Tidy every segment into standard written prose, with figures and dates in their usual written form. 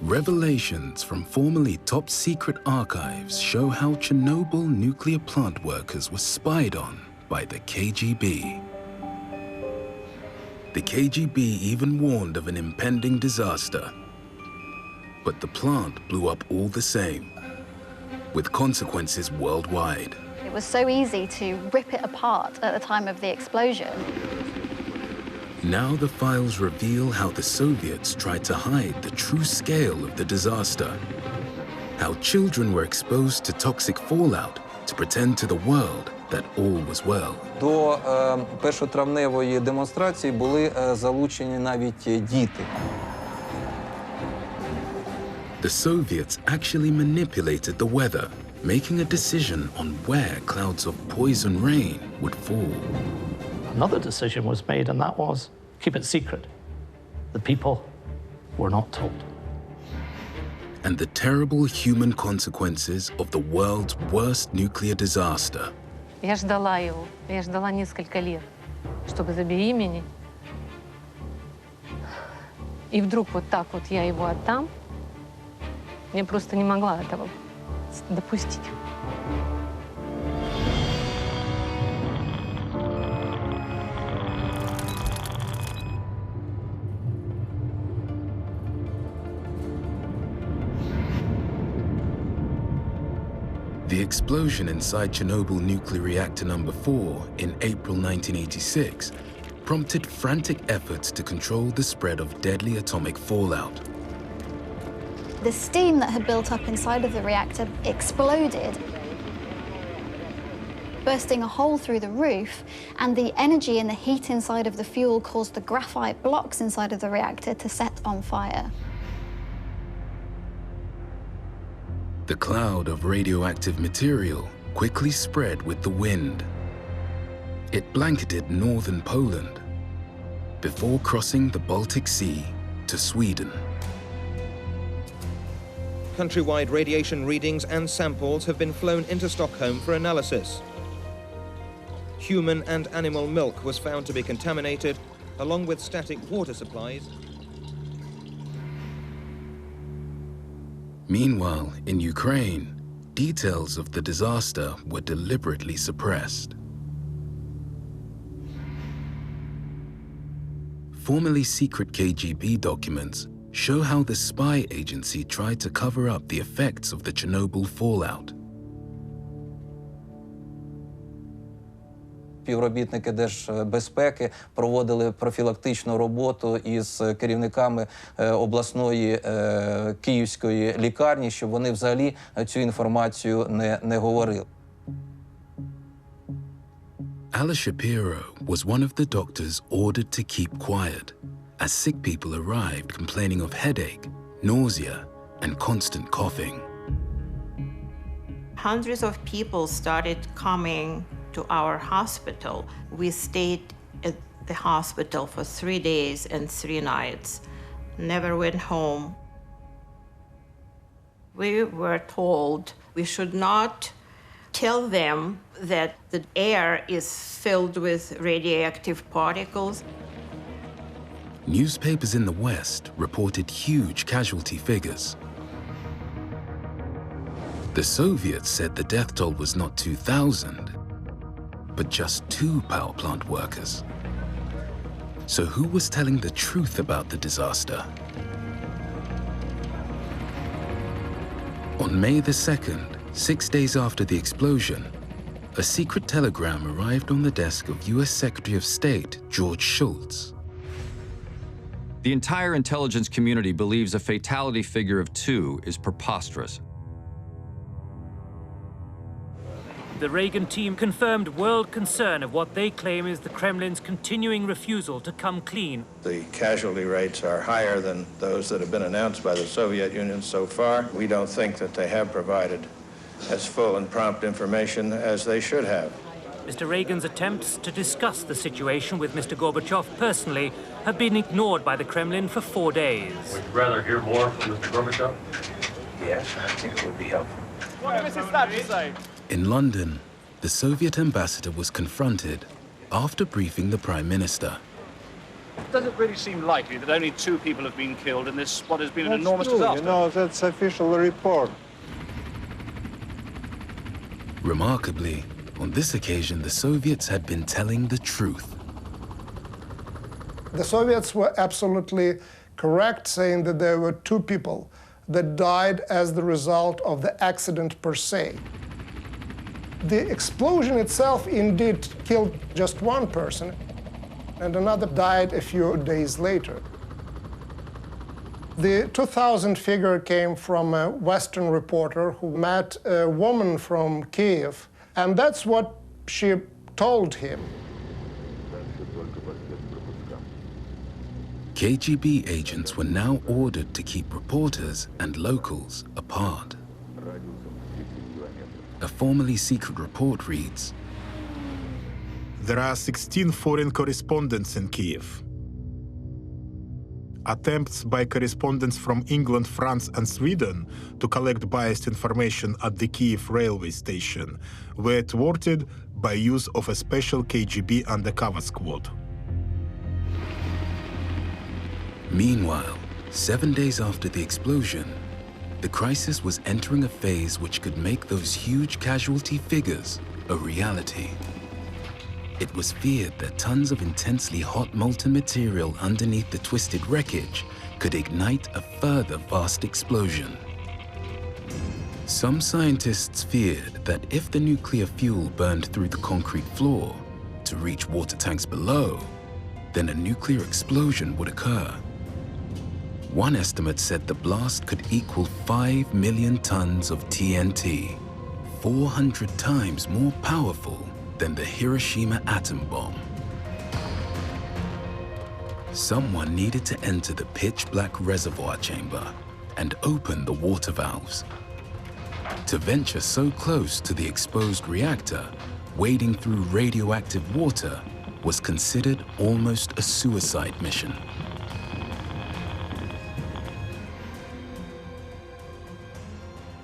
Revelations from formerly top-secret archives show how Chernobyl nuclear plant workers were spied on by the KGB. The KGB even warned of an impending disaster. But the plant blew up all the same, with consequences worldwide. It was so easy to rip it apart at the time of the explosion. Now the files reveal how the Soviets tried to hide the true scale of the disaster, how children were exposed to toxic fallout to pretend to the world that all was well. До першотравневої демонстрації були залучені навіть діти. The Soviets actually manipulated the weather, making a decision on where clouds of poison rain would fall. Another decision was made, and that was keep it secret. The people were not told. And the terrible human consequences of the world's worst nuclear disaster. Я ждала его. Я ждала несколько лет, чтобы забеременеть. И вдруг вот так вот я его отдам. Я просто не могла этого допустить. The explosion inside Chernobyl nuclear reactor number 4 in April 1986 prompted frantic efforts to control the spread of deadly atomic fallout. The steam that had built up inside of the reactor exploded, bursting a hole through the roof, and the energy and the heat inside of the fuel caused the graphite blocks inside of the reactor to set on fire. The cloud of radioactive material quickly spread with the wind. It blanketed northern Poland before crossing the Baltic Sea to Sweden. Countrywide radiation readings and samples have been flown into Stockholm for analysis. Human and animal milk was found to be contaminated, along with static water supplies. Meanwhile, in Ukraine, details of the disaster were deliberately suppressed. Formerly secret KGB documents show how the spy agency tried to cover up the effects of the Chernobyl fallout. Співробітники Держбезпеки проводили профілактичну роботу із керівниками обласної київської лікарні, щоб вони взагалі цю інформацію не говорили. Alla Shapiro was one of the doctors ordered to keep quiet as sick people arrived complaining of headache, nausea, and constant coughing. Hundreds of people started coming to our hospital. We stayed at the hospital for 3 days and 3 nights, never went home. We were told we should not tell them that the air is filled with radioactive particles. Newspapers in the West reported huge casualty figures. The Soviets said the death toll was not 2,000, but just 2 power plant workers. So who was telling the truth about the disaster? On May the 2nd, 6 days after the explosion, a secret telegram arrived on the desk of US Secretary of State George Shultz. The entire intelligence community believes a fatality figure of 2 is preposterous. The Reagan team confirmed world concern of what they claim is the Kremlin's continuing refusal to come clean. The casualty rates are higher than those that have been announced by the Soviet Union so far. We don't think that they have provided as full and prompt information as they should have. Mr. Reagan's attempts to discuss the situation with Mr. Gorbachev personally have been ignored by the Kremlin for 4 days. Would you rather hear more from Mr. Gorbachev? Yes, I think it would be helpful. What does Mrs. Thatcher say? In London, the Soviet ambassador was confronted after briefing the Prime Minister. Does it really seem likely that only 2 people have been killed in this, what has been an enormous true. disaster? You know, that's official report. Remarkably, on this occasion, the Soviets had been telling the truth. The Soviets were absolutely correct saying that there were 2 people that died as the result of the accident per se. The explosion itself indeed killed just 1 person, and another died a few days later. The 2000 figure came from a Western reporter who met a woman from Kiev, and that's what she told him. KGB agents were now ordered to keep reporters and locals apart. A formerly secret report reads, "There are 16 foreign correspondents in Kiev. Attempts by correspondents from England, France, and Sweden to collect biased information at the Kiev railway station were thwarted by use of a special KGB undercover squad." Meanwhile, 7 days after the explosion, the crisis was entering a phase which could make those huge casualty figures a reality. It was feared that tons of intensely hot molten material underneath the twisted wreckage could ignite a further vast explosion. Some scientists feared that if the nuclear fuel burned through the concrete floor to reach water tanks below, then a nuclear explosion would occur. One estimate said the blast could equal 5 million tons of TNT, 400 times more powerful than the Hiroshima atom bomb. Someone needed to enter the pitch-black reservoir chamber and open the water valves. To venture so close to the exposed reactor, wading through radioactive water was considered almost a suicide mission.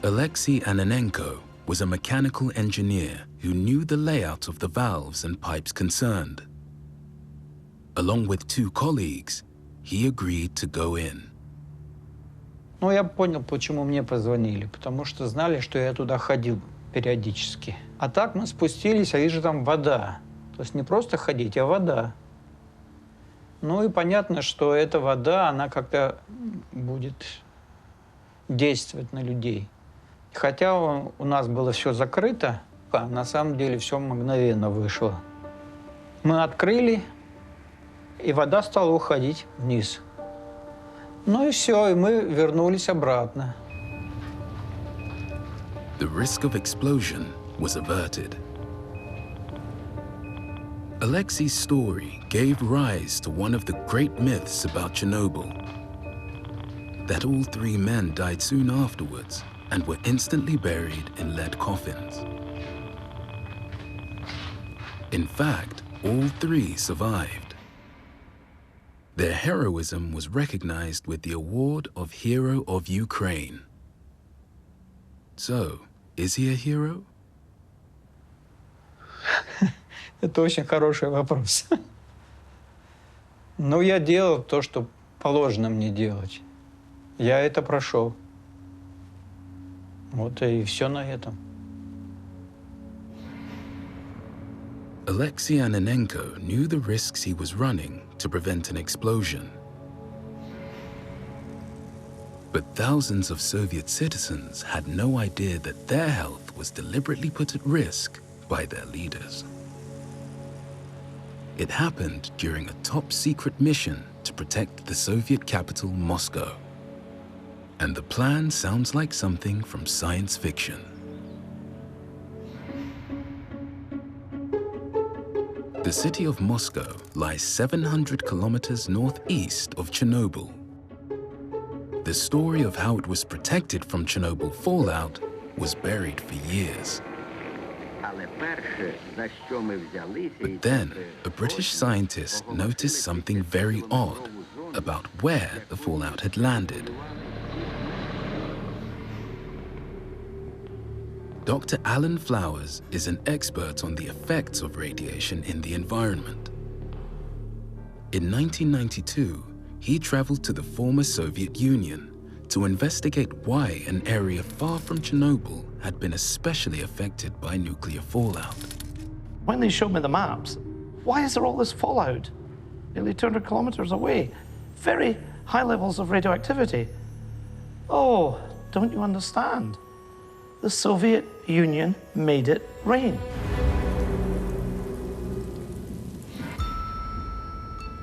Oleksiy Ananenko was a mechanical engineer who knew the layout of the valves and pipes concerned. Along with 2 colleagues, he agreed to go in. Ну, я понял, почему мне позвонили, потому что знали, что я туда ходил периодически. А так мы спустились, а вижу, там вода. То есть не просто ходить, а вода. Ну и понятно, что эта вода, она как-то будет действовать на людей. Хотя у нас было все закрыто, а на самом деле все мгновенно вышло. Мы открыли, и вода стала уходить вниз. Ну и все, и мы вернулись обратно. The risk of explosion was averted. Oleksiy's story gave rise to one of the great myths about Chernobyl. That all 3 men died soon afterwards and were instantly buried in lead coffins. In fact, all 3 survived. Their heroism was recognized with the award of Hero of Ukraine. So, is he a hero? Это очень хороший вопрос. Ну, я делал то, что положено мне делать. Я это прошел. Вот и все на этом. Oleksiy Ananenko knew the risks he was running to prevent an explosion. But thousands of Soviet citizens had no idea that their health was deliberately put at risk by their leaders. It happened during a top-secret mission to protect the Soviet capital, Moscow. And the plan sounds like something from science fiction. The city of Moscow lies 700 kilometers northeast of Chernobyl. The story of how it was protected from Chernobyl fallout was buried for years. But then, a British scientist noticed something very odd about where the fallout had landed. Dr. Alan Flowers is an expert on the effects of radiation in the environment. In 1992, he traveled to the former Soviet Union to investigate why an area far from Chernobyl had been especially affected by nuclear fallout. When they showed me the maps, why is there all this fallout? Nearly 200 kilometers away. Very high levels of radioactivity. Oh, don't you understand? The Soviet Union made it rain.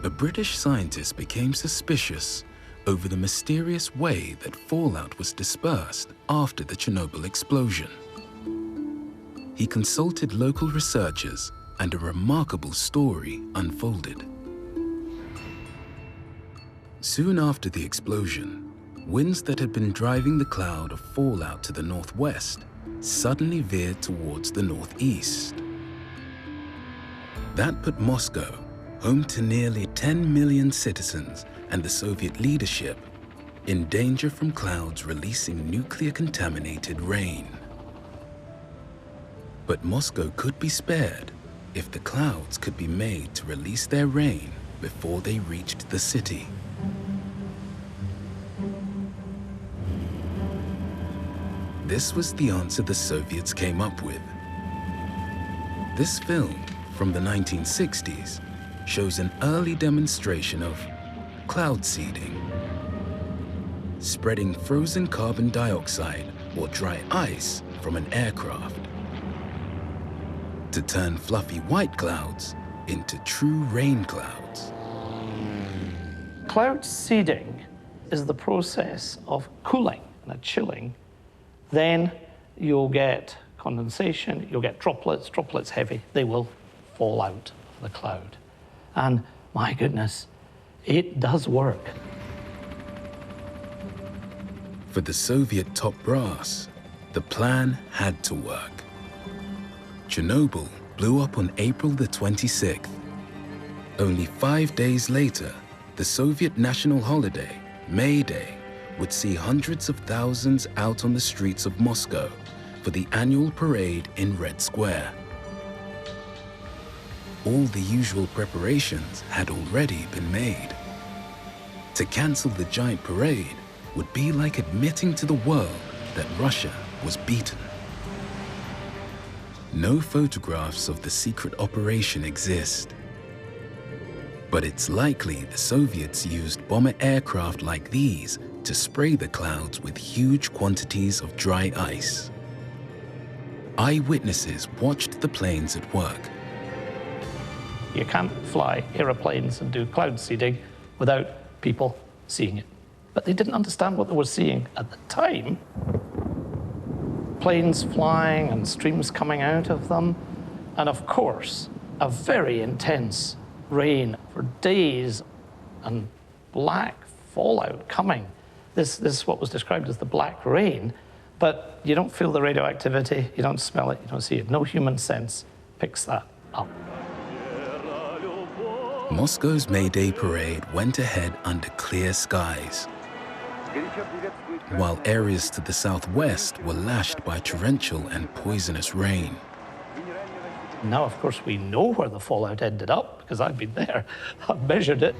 A British scientist became suspicious over the mysterious way that fallout was dispersed after the Chernobyl explosion. He consulted local researchers and a remarkable story unfolded. Soon after the explosion, winds that had been driving the cloud of fallout to the northwest suddenly veered towards the northeast. That put Moscow, home to nearly 10 million citizens and the Soviet leadership, in danger from clouds releasing nuclear-contaminated rain. But Moscow could be spared if the clouds could be made to release their rain before they reached the city. This was the answer the Soviets came up with. This film, from the 1960s, shows an early demonstration of cloud seeding, spreading frozen carbon dioxide or dry ice from an aircraft to turn fluffy white clouds into true rain clouds. Cloud seeding is the process of cooling and chilling. Then you'll get condensation, you'll get droplets heavy, they will fall out of the cloud. And my goodness, it does work. For the Soviet top brass, the plan had to work. Chernobyl blew up on April the 26th. Only 5 days later, the Soviet national holiday, May Day, would see hundreds of thousands out on the streets of Moscow for the annual parade in Red Square. All the usual preparations had already been made. To cancel the giant parade would be like admitting to the world that Russia was beaten. No photographs of the secret operation exist. But it's likely the Soviets used bomber aircraft like these to spray the clouds with huge quantities of dry ice. Eyewitnesses watched the planes at work. You can't fly aeroplanes and do cloud seeding without people seeing it. But they didn't understand what they were seeing at the time. Planes flying and streams coming out of them. And of course, a very intense rain for days and black fallout coming. This is what was described as the black rain, but you don't feel the radioactivity, you don't smell it, you don't see it. No human sense picks that up. Moscow's May Day parade went ahead under clear skies, while areas to the southwest were lashed by torrential and poisonous rain. Now, of course, we know where the fallout ended up because I've been there. I've measured it.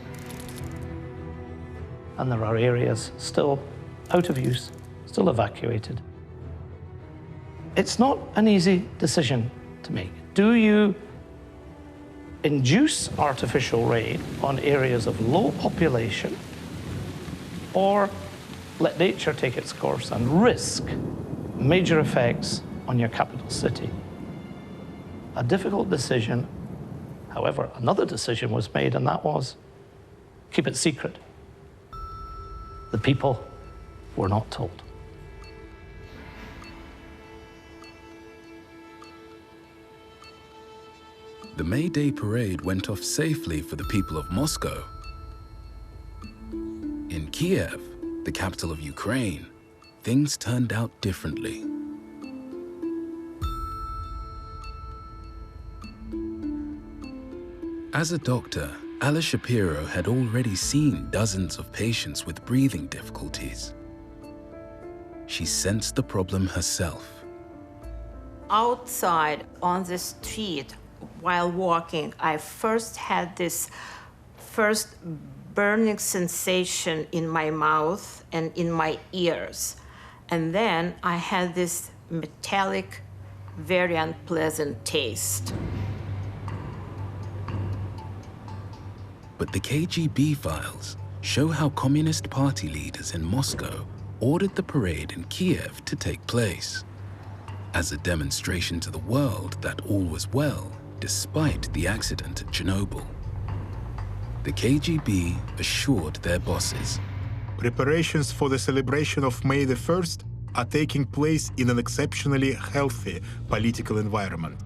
And there are areas still out of use, still evacuated. It's not an easy decision to make. Do you induce artificial rain on areas of low population, or let nature take its course and risk major effects on your capital city? A difficult decision. However, another decision was made, and that was keep it secret. The people were not told. The May Day parade went off safely for the people of Moscow. In Kiev, the capital of Ukraine, things turned out differently. As a doctor, Alla Shapiro had already seen dozens of patients with breathing difficulties. She sensed the problem herself. Outside on the street, while walking, I first had this first burning sensation in my mouth and in my ears. And then I had this metallic, very unpleasant taste. But the KGB files show how Communist Party leaders in Moscow ordered the parade in Kiev to take place, as a demonstration to the world that all was well, despite the accident at Chernobyl. The KGB assured their bosses. Preparations for the celebration of May the 1st are taking place in an exceptionally healthy political environment.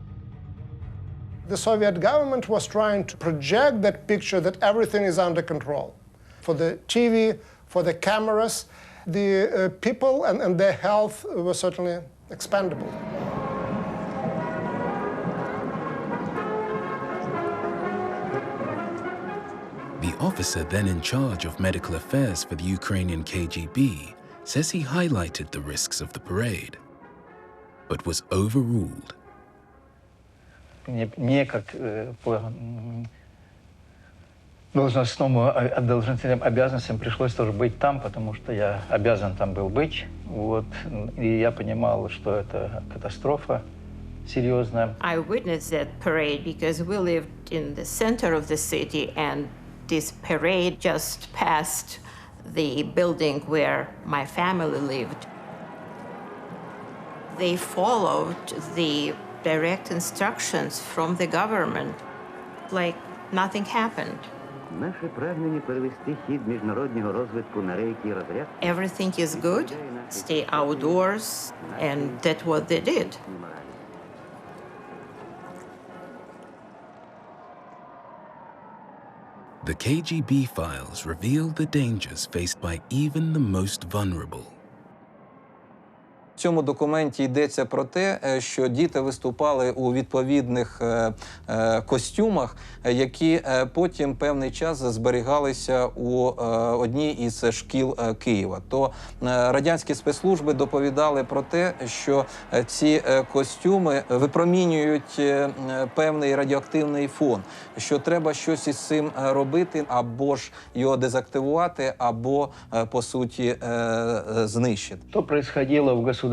The Soviet government was trying to project that picture that everything is under control. For the TV, for the cameras, the people and their health were certainly expendable. The officer then in charge of medical affairs for the Ukrainian KGB says he highlighted the risks of the parade, but was overruled. Мне как по должностным обязанностям пришлось тоже быть там, потому что я обязан там был быть. Вот. И я понимал, что это катастрофа серьезная. I witnessed that parade because we lived in the center of the city, and this parade just passed the building where my family lived. They followed the direct instructions from the government, like nothing happened. Everything is good, stay outdoors, and that's what they did. The KGB files reveal the dangers faced by even the most vulnerable. В цьому документі йдеться про те, що діти виступали у відповідних костюмах, які потім певний час зберігалися у одній із шкіл Києва. То радянські спецслужби доповідали про те, що ці костюми випромінюють певний радіоактивний фон, що треба щось із цим робити, або ж його дезактивувати, або, по суті, знищити. Что происходило в государственных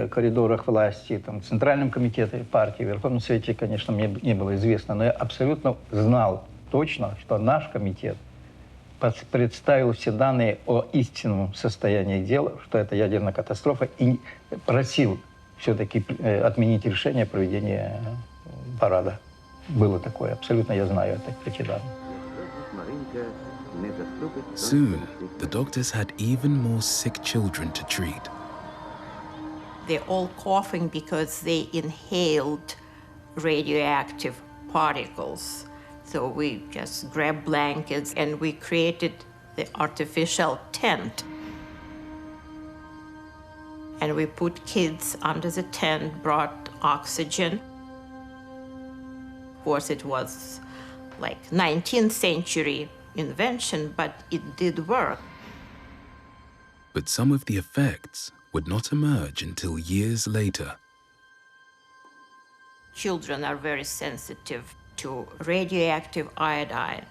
коридорах власти, там, в Центральном комитете партии, в Верховном Совете, конечно, мне не было известно, но я абсолютно знал точно, что наш комитет представил все данные о истинном состоянии дела, что это ядерная катастрофа, и просил все-таки отменить решение проведения парада. Было такое, абсолютно я знаю эти данные. Soon, the doctors had even more sick children to treat. They're all coughing because they inhaled radioactive particles. So we just grabbed blankets and we created the artificial tent. And we put kids under the tent, brought oxygen. Of course, it was like 19th century invention, but it did work. But some of the effects would not emerge until years later. Children are very sensitive to radioactive iodine.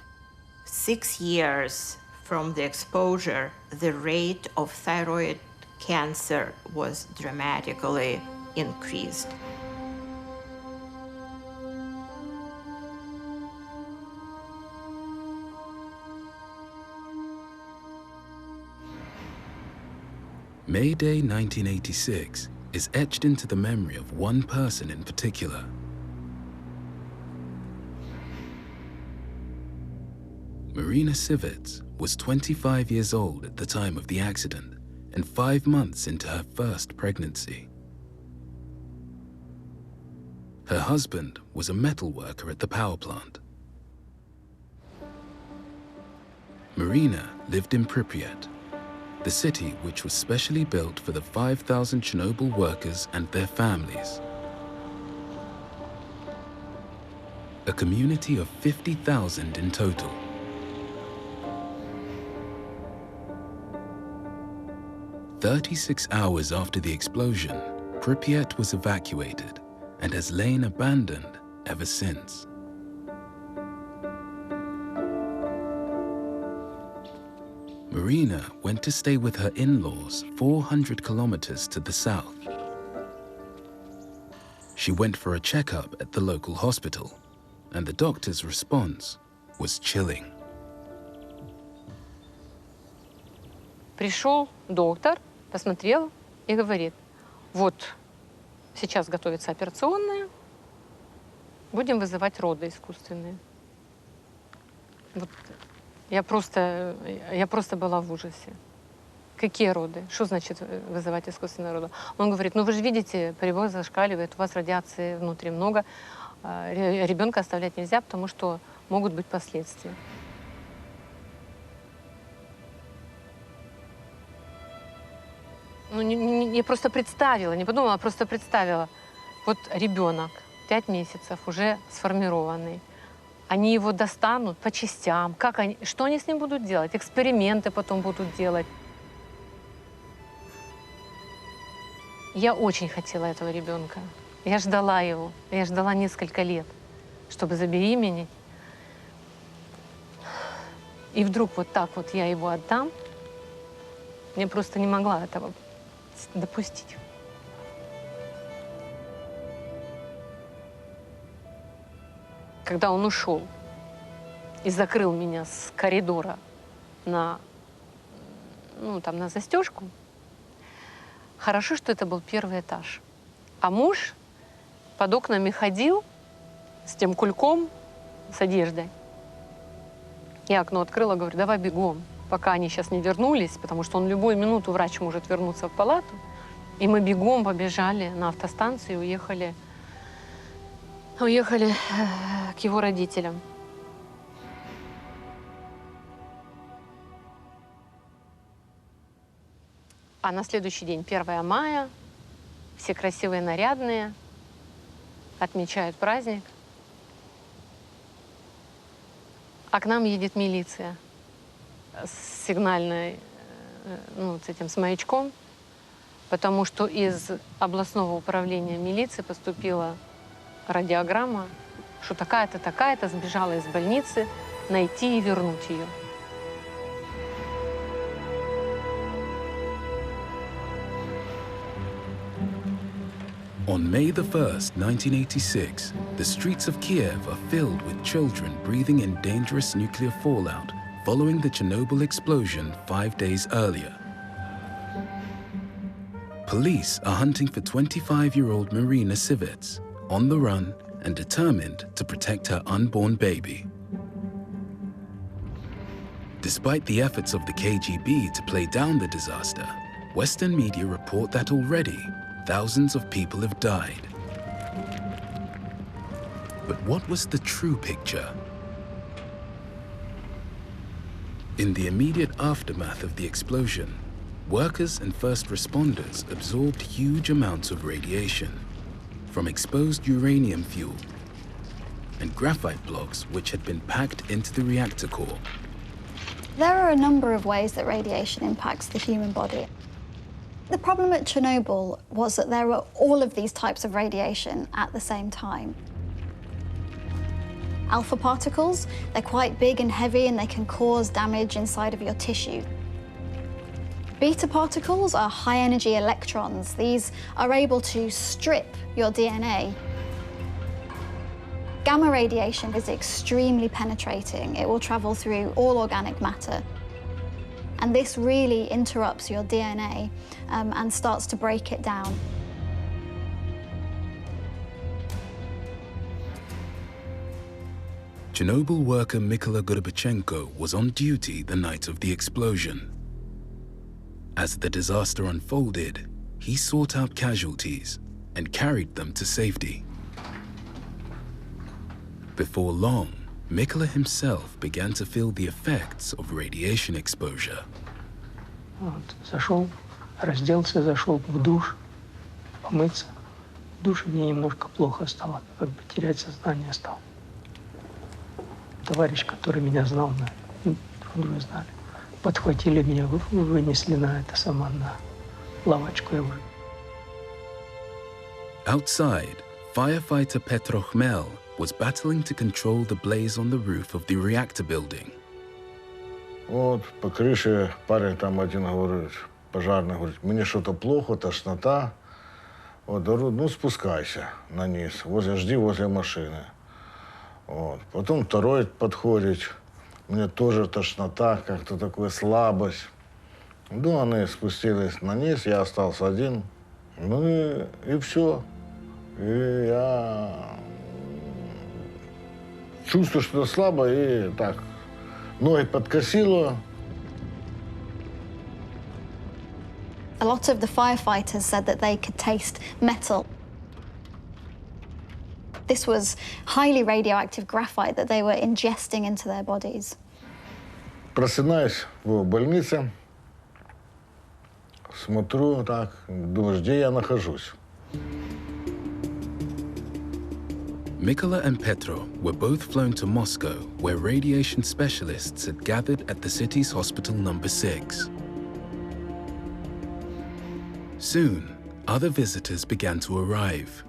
6 years from the exposure, the rate of thyroid cancer was dramatically increased. May Day 1986 is etched into the memory of one person in particular. Maryna Sivets was 25 years old at the time of the accident and 5 months into her first pregnancy. Her husband was a metal worker at the power plant. Maryna lived in Pripyat, the city which was specially built for the 5,000 Chernobyl workers and their families. A community of 50,000 in total. "36 hours after the explosion, Pripyat was evacuated and has lain abandoned ever since. Maryna went to stay with her in-laws 400 kilometers to the south. She went for a checkup at the local hospital, and the doctor's response was chilling. Пришел доктор, посмотрел и говорит, вот сейчас готовится операционная, будем вызывать роды искусственные. Вот я просто была в ужасе. Какие роды? Что значит вызывать искусственные роды? Он говорит, ну вы же видите, привоз зашкаливает, у вас радиации внутри много, ребенка оставлять нельзя, потому что могут быть последствия. Ну, я просто представила, не подумала, а просто представила. Вот ребенок, 5 месяцев, уже сформированный. Они его достанут по частям. Что они с ним будут делать? Эксперименты потом будут делать. Я очень хотела этого ребенка. Я ждала его. Я ждала несколько лет, чтобы забеременеть. И вдруг вот так вот я его отдам. Я просто не могла этого допустить. Когда он ушел и закрыл меня с коридора на застежку, хорошо, что это был первый этаж. А муж под окнами ходил с тем кульком, с одеждой. Я окно открыла, говорю, давай бегом, пока они сейчас не вернулись, потому что он любую минуту, врач может вернуться в палату. И мы бегом побежали на автостанцию и уехали к его родителям. А на следующий день, 1 мая, все красивые, нарядные, отмечают праздник. А к нам едет милиция с сигнальной, с маячком, потому что из областного управления милиции поступила радиограмма, что такая-то, такая-то сбежала из больницы, найти и вернуть ее. On May the 1st, 1986, the streets of Kiev are filled with children breathing in dangerous nuclear fallout following the Chernobyl explosion 5 days earlier. Police are hunting for 25-year-old Maryna Sivets, on the run and determined to protect her unborn baby. Despite the efforts of the KGB to play down the disaster, Western media report that already thousands of people have died. But what was the true picture? In the immediate aftermath of the explosion, workers and first responders absorbed huge amounts of radiation from exposed uranium fuel and graphite blocks which had been packed into the reactor core. There are a number of ways that radiation impacts the human body. The problem at Chernobyl was that there were all of these types of radiation at the same time. Alpha particles, they're quite big and heavy and they can cause damage inside of your tissue. Beta particles are high-energy electrons. These are able to strip your DNA. Gamma radiation is extremely penetrating. It will travel through all organic matter. And this really interrupts your DNA and starts to break it down. Chernobyl worker Mykola Gorbachenko was on duty the night of the explosion. As the disaster unfolded, he sought out casualties and carried them to safety. Before long, Mykola himself began to feel the effects of radiation exposure. Зашел, разделся, зашел в душ, помыться. В душе мне немножко плохо стало, как бы терять сознание стал. Товарищ, который меня знал, друг знали, подхватили меня, вынесли на лавочку. Outside, firefighter Petro Khmel was battling to control the blaze on the roof of the reactor building. Вот, по крыше парень там один говорит, пожарный говорит, мне что-то плохо, тошнота. Вот, говорю, ну спускайся на низ, жди возле машины. Вот. Потом второй подходит, мне тоже тошнота, как-то такая слабость. Ну, они спустились на низ, я остался один. Ну и все. И я чувствую, что слабо, и так, ноги подкосило. A lot of the firefighters said that they could taste metal. This was highly radioactive graphite that they were ingesting into their bodies. Просинаюсь в больнице, смотрю так, думаю, где я нахожусь. Mikola and Petro were both flown to Moscow, where radiation specialists had gathered at the city's hospital number 6. Soon, other visitors began to arrive.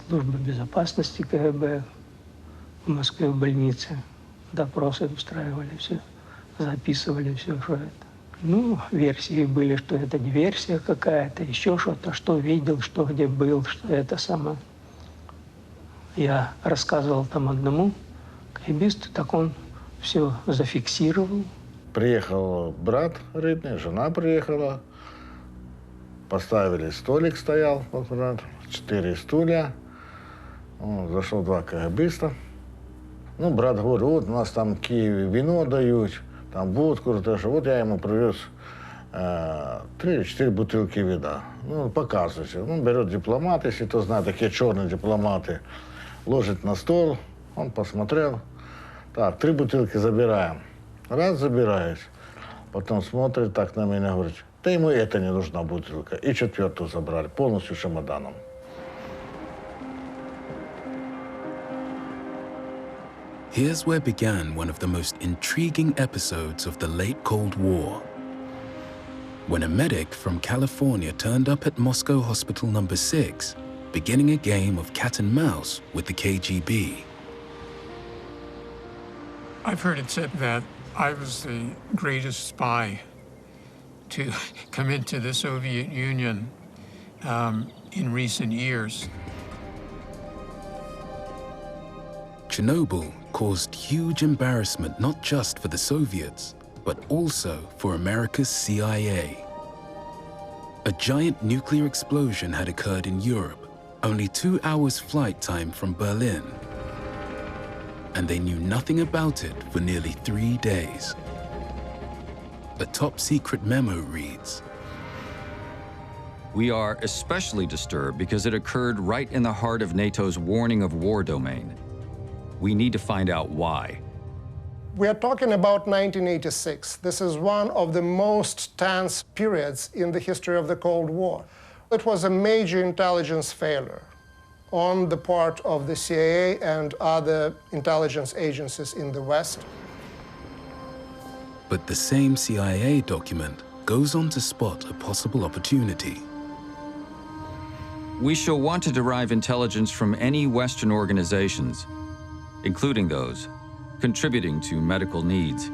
Служба безопасности КГБ в Москве в больнице. Допросы устраивали, все, записывали все, что это. Ну, версии были, что это диверсия какая-то, еще что-то, что видел, что где был, что это самое. Я рассказывал там одному КГБисту, так он все зафиксировал. Приехал брат родной, жена приехала. Поставили столик, стоял, 4 стулья. Зашел 2 КГБиста. Ну, брат говорит, вот у нас там в Киеве вино дают, там водку. Вот я ему привез 3-4 бутылки вина. Ну, показывайте. Он берет дипломат, если кто знает, такие черные дипломаты, ложит на стол, он посмотрел. Так, 3 бутылки забираем. Раз, забираюсь. Потом смотрит так на меня, говорит, да ему это не нужна бутылка. И 4-ю забрали, полностью чемоданом. Here's where began one of the most intriguing episodes of the late Cold War. When a medic from California turned up at Moscow Hospital number 6, beginning a game of cat and mouse with the KGB. I've heard it said that I was the greatest spy to come into the Soviet Union in recent years. Chernobyl caused huge embarrassment not just for the Soviets, but also for America's CIA. A giant nuclear explosion had occurred in Europe, only 2 hours flight time from Berlin. And they knew nothing about it for nearly 3 days. A top-secret memo reads, We are especially disturbed because it occurred right in the heart of NATO's warning of war domain. We need to find out why. We are talking about 1986. This is one of the most tense periods in the history of the Cold War. It was a major intelligence failure on the part of the CIA and other intelligence agencies in the West. But the same CIA document goes on to spot a possible opportunity. We shall want to derive intelligence from any Western organizations, including those contributing to medical needs.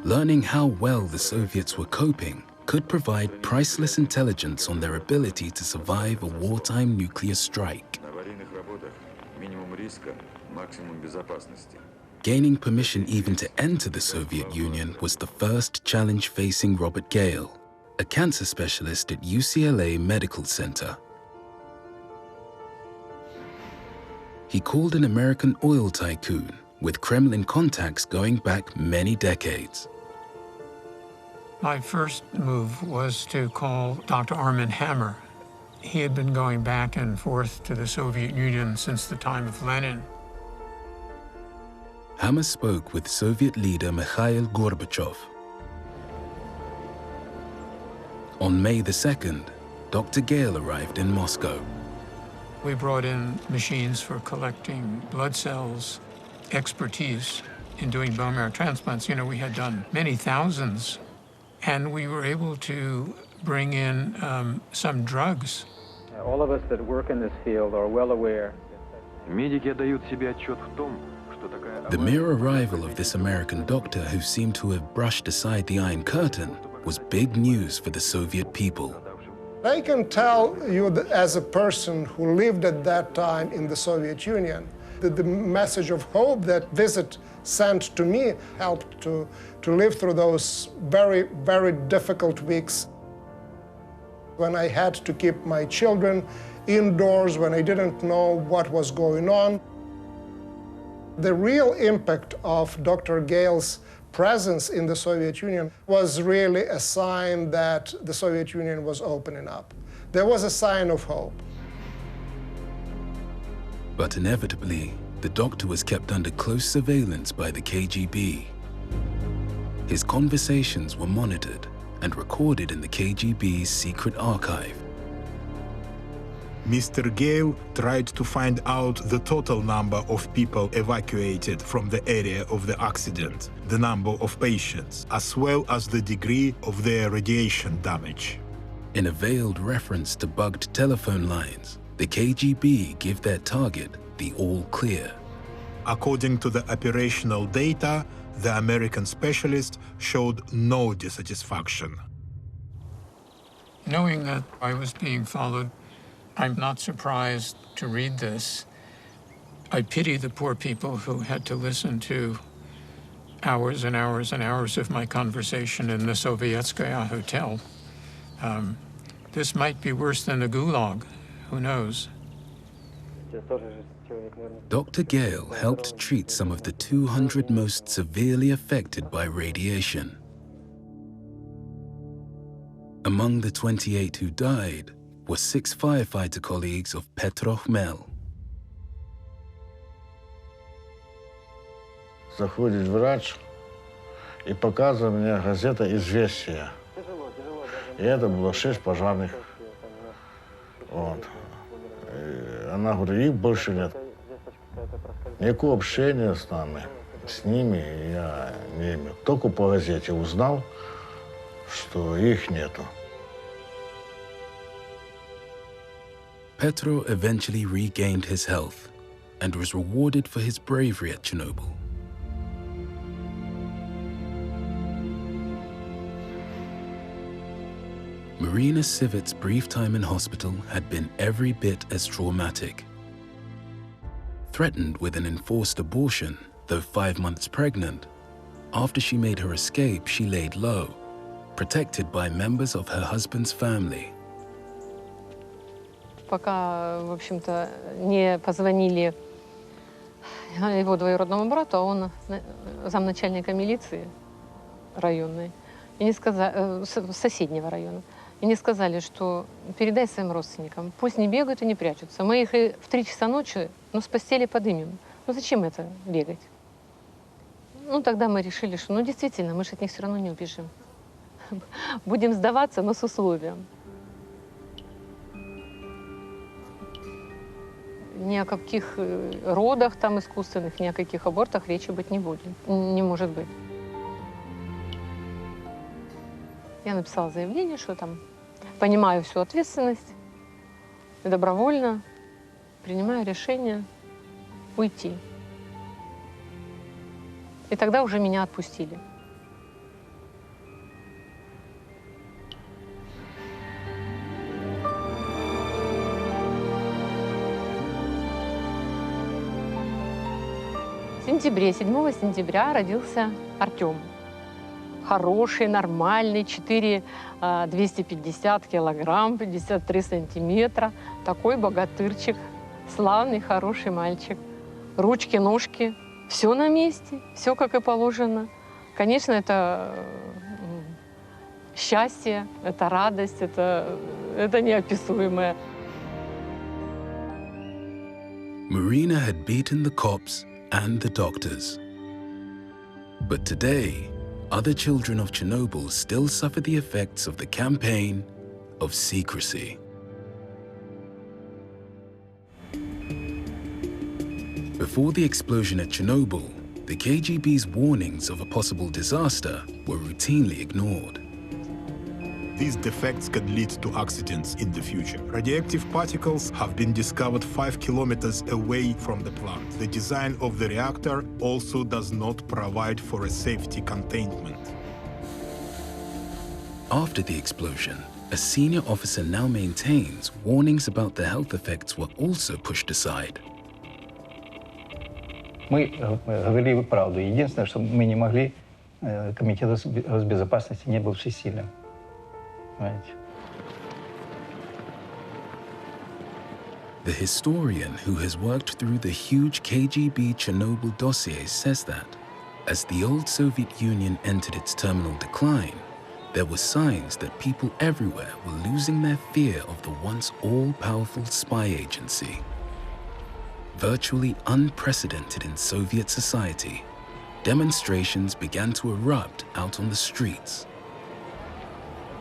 Learning how well the Soviets were coping could provide priceless intelligence on their ability to survive a wartime nuclear strike. Gaining permission even to enter the Soviet Union was the first challenge facing Robert Gale, a cancer specialist at UCLA Medical Center. He called an American oil tycoon with Kremlin contacts going back many decades. My first move was to call Dr. Armin Hammer. He had been going back and forth to the Soviet Union since the time of Lenin. Hammer spoke with Soviet leader Mikhail Gorbachev. On May the 2nd, Dr. Gale arrived in Moscow. We brought in machines for collecting blood cells, expertise in doing bone marrow transplants. You know, we had done many thousands, and we were able to bring in some drugs. All of us that work in this field are well aware. Медики отдают себе отчет в том, что такая The mere arrival of this American doctor who seemed to have brushed aside the Iron Curtain was big news for the Soviet people. I can tell you that as a person who lived at that time in the Soviet Union, that the message of hope that visit sent to me helped to live through those very, very difficult weeks when I had to keep my children indoors, when I didn't know what was going on. The real impact of Dr. Gale's presence in the Soviet Union was really a sign that the Soviet Union was opening up. There was a sign of hope. But inevitably, the doctor was kept under close surveillance by the KGB. His conversations were monitored and recorded in the KGB's secret archive. Mr. Gale tried to find out the total number of people evacuated from the area of the accident, the number of patients, as well as the degree of their radiation damage. In a veiled reference to bugged telephone lines, the KGB give their target the all clear. According to the operational data, the American specialist showed no dissatisfaction. Knowing that I was being followed, I'm not surprised to read this. I pity the poor people who had to listen to hours and hours and hours of my conversation in the Sovietskaya Hotel. This might be worse than the Gulag. Who knows? Dr. Gale helped treat some of the 200 most severely affected by radiation. Among the 28 who died were 6 firefighter colleagues of Petrochmel. Заходит врач и показывает мне газета «Известия». И это было 6 пожарных. Вот. И она говорит, их больше нет. Никакого общения с нами, с ними я не имел. Только по газете узнал, что их нету. Petro eventually regained his health and was rewarded for his bravery at Chernobyl. Maryna Sivets' brief time in hospital had been every bit as traumatic. Threatened with an enforced abortion, though 5 months pregnant, after she made her escape, she laid low, protected by members of her husband's family. Пока, в общем-то, не позвонили его двоюродному брату, а он замначальника милиции районной, и не сказали, соседнего района, и не сказали, что передай своим родственникам, пусть не бегают и не прячутся. Мы их и в 3 часа ночи, с постели подымем. Зачем это бегать? Тогда мы решили, что, действительно, мы же от них все равно не убежим. Будем сдаваться, но с условием. Ни о каких родах там искусственных, ни о каких абортах речи быть не будет, не может быть. Я написала заявление, что там понимаю всю ответственность и добровольно принимаю решение уйти. И тогда уже меня отпустили. В сентябре, 7 сентября родился Артем. Хороший, нормальный, 250 килограмм, 53 сантиметра. Такой богатырчик, славный, хороший мальчик. Ручки, ножки, все на месте, все как и положено. Конечно, это счастье, это радость, это неописуемое. Maryna had beaten the cops and the doctors. But today, other children of Chernobyl still suffer the effects of the campaign of secrecy. Before the explosion at Chernobyl, the KGB's warnings of a possible disaster were routinely ignored. these defects can lead to accidents in the future. Radioactive particles have been discovered 5 kilometers away from the plant. The design of the reactor also does not provide for a safety containment. After the explosion, a senior officer now maintains warnings about the health effects were also pushed aside. Мы говорили правду. Единственное, что мы не могли, комитет госбезопасности не был всесильным. Понимаете? The historian who has worked through the huge KGB Chernobyl dossier says that, as the old Soviet Union entered its terminal decline, there were signs that people everywhere were losing their fear of the once all-powerful spy agency. Virtually unprecedented in Soviet society, demonstrations began to erupt out on the streets.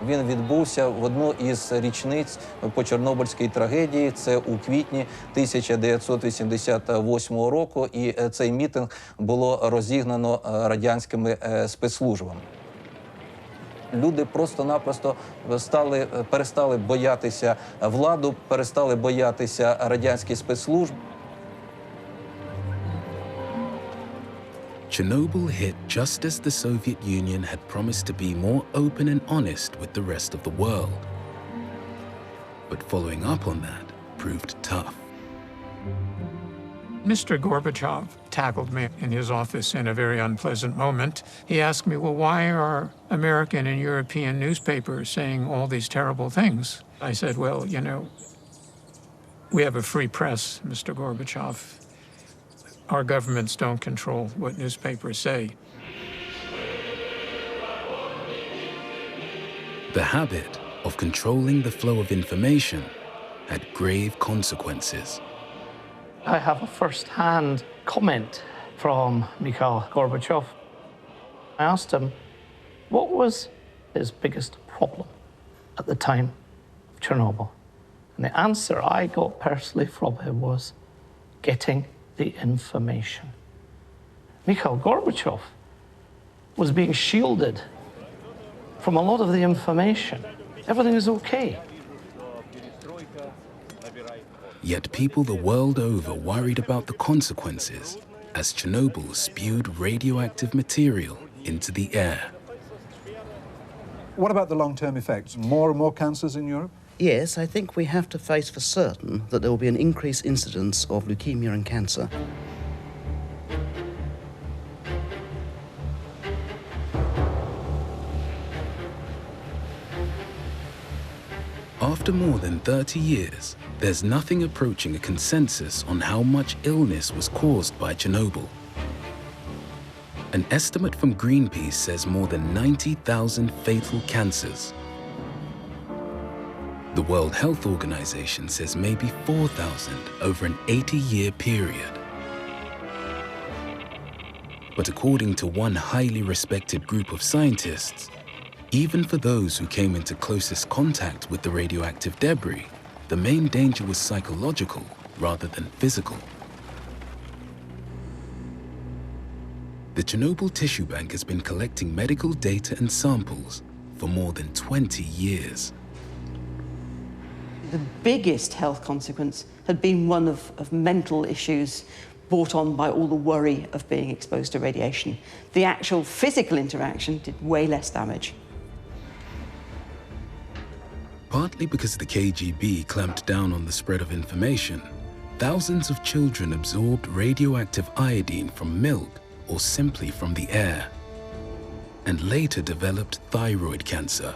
Він відбувся в одну із річниць по Чорнобильській трагедії, це у квітні 1988 року, і цей мітинг було розігнано радянськими спецслужбами. Люди просто-напросто перестали боятися владу, перестали боятися радянських спецслужб. Chernobyl hit just as the Soviet Union had promised to be more open and honest with the rest of the world. But following up on that proved tough. Mr. Gorbachev tackled me in his office in a very unpleasant moment. He asked me, well, why are American and European newspapers saying all these terrible things? I said, well, you know, we have a free press, Mr. Gorbachev. Our governments don't control what newspapers say. The habit of controlling the flow of information had grave consequences. I have a first-hand comment from Mikhail Gorbachev. I asked him, what was his biggest problem at the time of Chernobyl? And the answer I got personally from him was getting the information. Mikhail Gorbachev was being shielded from a lot of the information. Everything is okay. Yet people the world over worried about the consequences as Chernobyl spewed radioactive material into the air. What about the long-term effects? More and more cancers in Europe? Yes, I think we have to face for certain that there will be an increased incidence of leukemia and cancer. After more than 30 years, there's nothing approaching a consensus on how much illness was caused by Chernobyl. An estimate from Greenpeace says more than 90,000 fatal cancers. The World Health Organization says maybe 4,000 over an 80-year period. But according to one highly respected group of scientists, even for those who came into closest contact with the radioactive debris, the main danger was psychological rather than physical. The Chernobyl Tissue Bank has been collecting medical data and samples for more than 20 years. The biggest health consequence had been one of mental issues brought on by all the worry of being exposed to radiation. The actual physical interaction did way less damage. Partly because the KGB clamped down on the spread of information, thousands of children absorbed radioactive iodine from milk or simply from the air, and later developed thyroid cancer.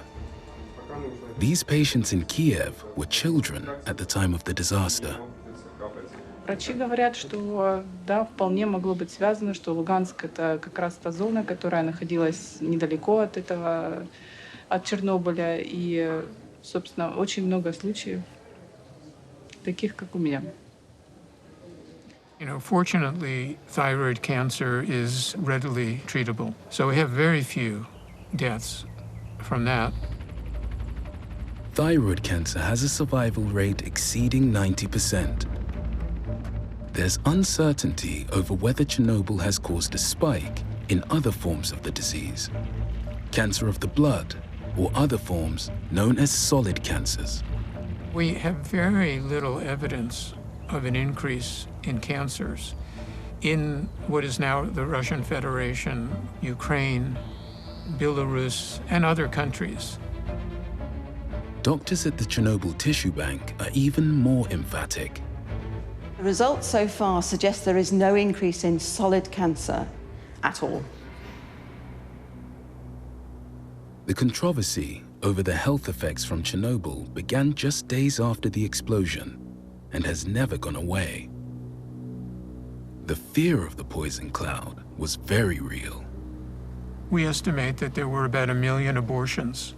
These patients in Kiev were children at the time of the disaster. Врачи говорят, что да, вполне могло быть связано, что Луганск — это как раз та зона, которая находилась недалеко от этого, от Чернобыля, и, собственно, очень много случаев таких, как у меня. You know, fortunately, thyroid cancer is readily treatable. So we have very few deaths from that. Thyroid cancer has a survival rate exceeding 90%. There's uncertainty over whether Chernobyl has caused a spike in other forms of the disease. Cancer of the blood, or other forms known as solid cancers. We have very little evidence of an increase in cancers in what is now the Russian Federation, Ukraine, Belarus, and other countries. Doctors at the Chernobyl Tissue Bank are even more emphatic. The results so far suggest there is no increase in solid cancer at all. The controversy over the health effects from Chernobyl began just days after the explosion and has never gone away. The fear of the poison cloud was very real. We estimate that there were about 1 million abortions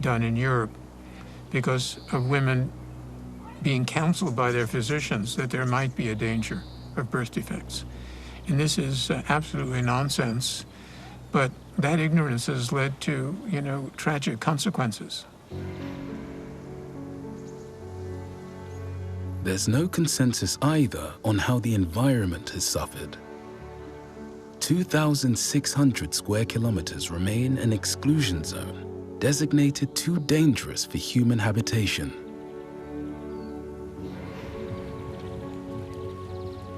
done in Europe because of women being counseled by their physicians that there might be a danger of birth defects. And this is absolutely nonsense, but that ignorance has led to, tragic consequences. There's no consensus either on how the environment has suffered. 2,600 square kilometers remain an exclusion zone, designated too dangerous for human habitation.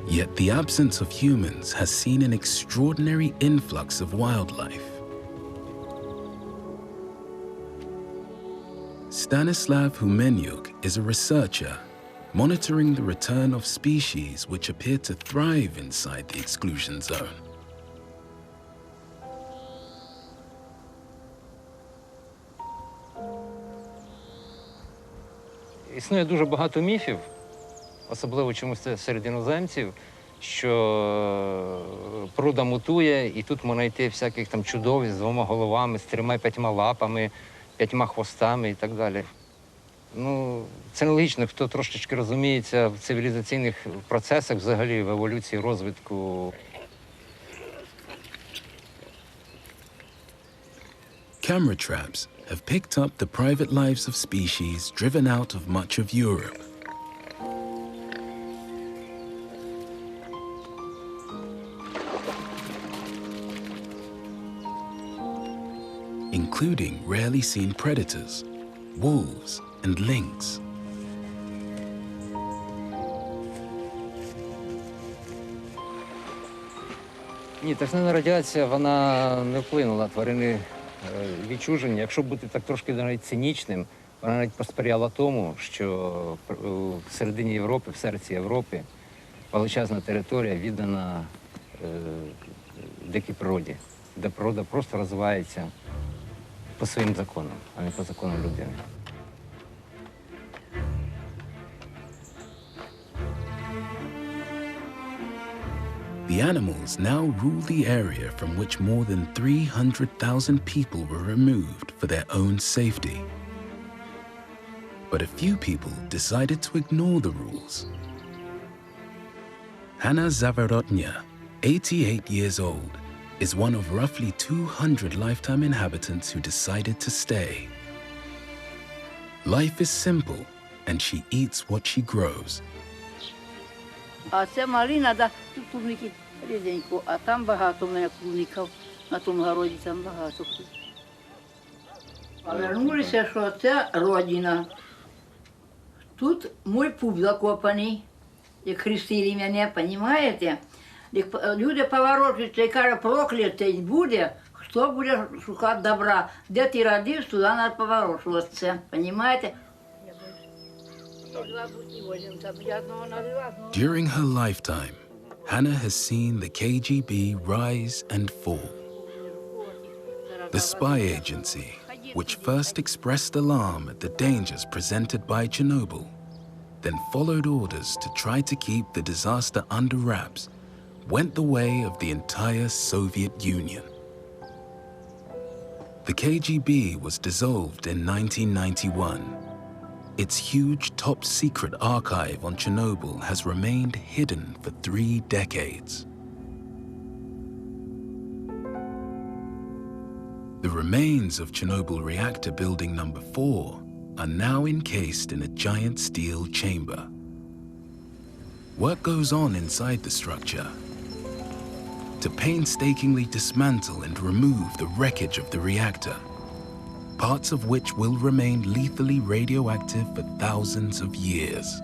Yet the absence of humans has seen an extraordinary influx of wildlife. Stanislav Humenyuk is a researcher monitoring the return of species which appear to thrive inside the exclusion zone. Існує дуже багато міфів, особливо чомусь це серед іноземців, що природа мутує, і тут можна знайти всяких там чудовиськ з 2 головами, з 3-5 лапами, 5 хвостами і так далі. Це нелогічно, хто трошечки розуміється в цивілізаційних процесах, взагалі в еволюції, розвитку. Camera traps have picked up the private lives of species driven out of much of Europe. Including rarely seen predators, wolves and lynx. Ні, токсична радіація, вона не вплинула. Тварини відчуження. Якщо бути так трошки навіть цинічним, вона навіть посприяла тому, що в середині Європи, в серці Європи, величезна територія віддана дикій природі, де природа просто розвивається по своїм законам, а не по законам людини. The animals now rule the area from which more than 300,000 people were removed for their own safety. But a few people decided to ignore the rules. Hanna Zavarotnya, 88 years old, is one of roughly 200 lifetime inhabitants who decided to stay. Life is simple, and she eats what she grows. А це малина, да, тут клубники ріденько, а там багато в мене клубників, на тому городі там багато. Повернулися, що це родина. Тут мій пуп закопаний, як хрестили мене, розумієте? Люди поворочуються і кажуть, проклятий буде, хто буде шукати добра. Де ти родився, туди треба поворочуватися, розумієте? During her lifetime, Hannah has seen the KGB rise and fall. The spy agency, which first expressed alarm at the dangers presented by Chernobyl, then followed orders to try to keep the disaster under wraps, went the way of the entire Soviet Union. The KGB was dissolved in 1991. Its huge top-secret archive on Chernobyl has remained hidden for 3 decades. The remains of Chernobyl reactor building number 4 are now encased in a giant steel chamber. Work goes on inside the structure to painstakingly dismantle and remove the wreckage of the reactor, parts of which will remain lethally radioactive for thousands of years.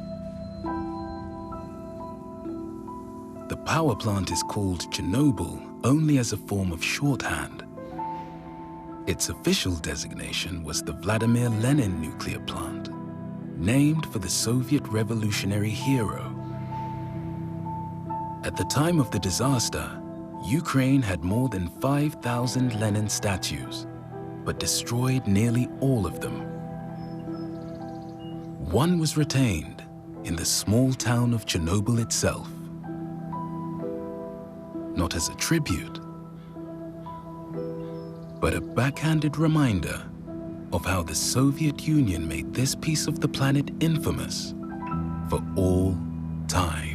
The power plant is called Chernobyl only as a form of shorthand. Its official designation was the Vladimir Lenin nuclear plant, named for the Soviet revolutionary hero. At the time of the disaster, Ukraine had more than 5,000 Lenin statues, but destroyed nearly all of them. One was retained in the small town of Chernobyl itself. Not as a tribute, but a backhanded reminder of how the Soviet Union made this piece of the planet infamous for all time.